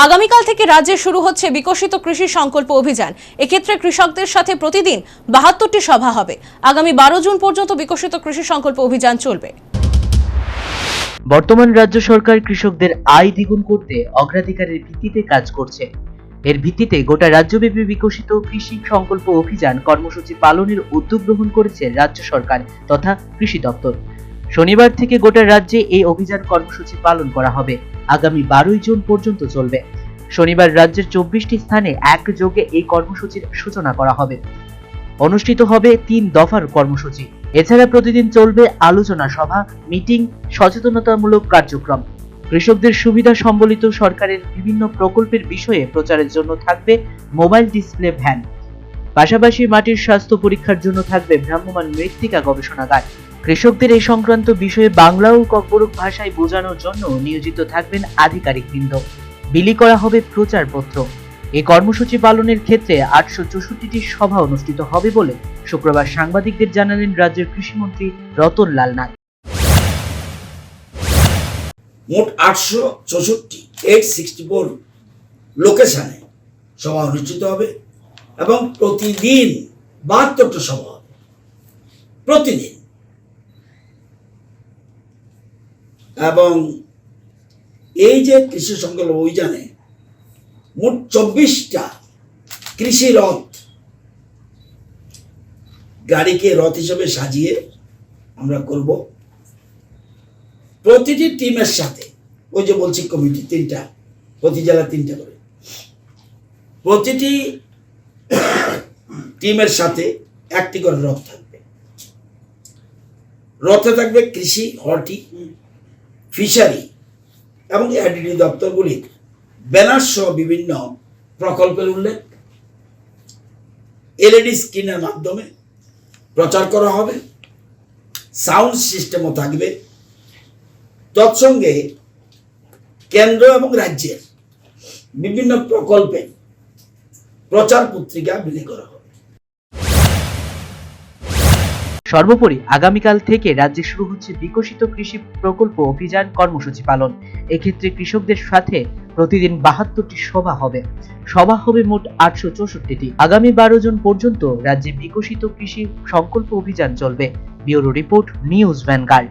আগামীকাল থেকে রাজ্যে শুরু হচ্ছে বিকশিত কৃষি সংকল্প অভিযান। এক্ষেত্রে কৃষকদের সাথে প্রতিদিন ৭২টি সভা হবে। আগামী ১২ জুন পর্যন্ত বিকশিত কৃষি সংকল্প অভিযান চলবে। বর্তমান রাজ্য সরকার কৃষকদের আয় দ্বিগুণ করতে অগ্রাধিকারের ভিত্তিতে কাজ করছে। এর ভিত্তিতে গোটা রাজ্যব্যাপী বিকশিত কৃষি সংকল্প অভিযান কর্মসূচি পালনের উদ্যোগ গ্রহণ করেছে রাজ্য সরকার তথা কৃষি দপ্তর। শনিবার থেকে গোটা রাজ্যে এই অভিযান কর্মসূচি পালন করা হবে। আগামী ১২ জুন পর্যন্ত চলবে। শনিবার রাজ্যের ২৪টি স্থানে একযোগে এই কর্মসূচির সূচনা করা হবে। অনুষ্ঠিত হবে ৩ দফার কর্মসূচি। এছাড়া প্রতিদিন চলবে আলোচনা সভা, মিটিং, সচেতনতামূলক কার্যক্রম। কৃষকদের সুবিধা সম্বলিত সরকারের বিভিন্ন প্রকল্পের বিষয়ে প্রচারের জন্য থাকবে মোবাইল ডিসপ্লে ভ্যান। পাশাপাশি মাটির স্বাস্থ্য পরীক্ষার জন্য থাকবে ভ্রাম্যমাণ মৃত্তিকা গবেষণাগার। কৃষকদের এই সংক্রান্ত বিষয়ে বাংলা ও ককবরক ভাষায় বোঝানোর জন্য নিয়োজিত থাকবেন আধিকারিকবৃন্দ। বিলি করা হবে প্রচারপত্র। এই কর্মসূচি পালনের ক্ষেত্রে ৮৬৪টি সভা অনুষ্ঠিত হবে বলে শুক্রবার সাংবাদিকদের জানালেন রাজ্যের কৃষিমন্ত্রী রতন লাল নাথ। মোট 864 লোকেশনে সভা অনুষ্ঠিত হবে এবং প্রতিদিন ৭২টা সভা হবে। প্রতিদিন এবং এই যে কৃষি সংকল্প অভিযানে মোট ২৪টা কৃষি রথ, গাড়িকে রথ হিসেবে সাজিয়ে আমরা করব। প্রতিটি টিমের সাথে, ওই যে বলছি কমিটি ৩টা, প্রতি জেলা ৩টা করে, প্রতিটি টিমের সাথে একটি করে রথ থাকবে। রথে থাকবে কৃষি, হর্টি, ফিশারি এবং এডিডি দপ্তরগুলির ব্যানার সহ বিভিন্ন প্রকল্পের উল্লেখ এলইডি স্ক্রিনের মাধ্যমে প্রচার করা হবে। সাউন্ড সিস্টেমও থাকবে। তৎসঙ্গে কেন্দ্র এবং রাজ্যের বিভিন্ন প্রকল্পে প্রচার পত্রিকা বিলি করা হবে। সর্বোপরি আগামীকাল থেকে রাজ্যে শুরু হচ্ছে বিকশিত কৃষি প্রকল্প অভিযান কর্মসূচি পালন। এক্ষেত্রে কৃষকদের সাথে প্রতিদিন ৭২টি সভা হবে। সভা হবে মোট ৮৬৪টি। আগামী ১২ জুন পর্যন্ত রাজ্যে বিকশিত কৃষি সংকল্প অভিযান চলবে। Bureau report, news vanguard.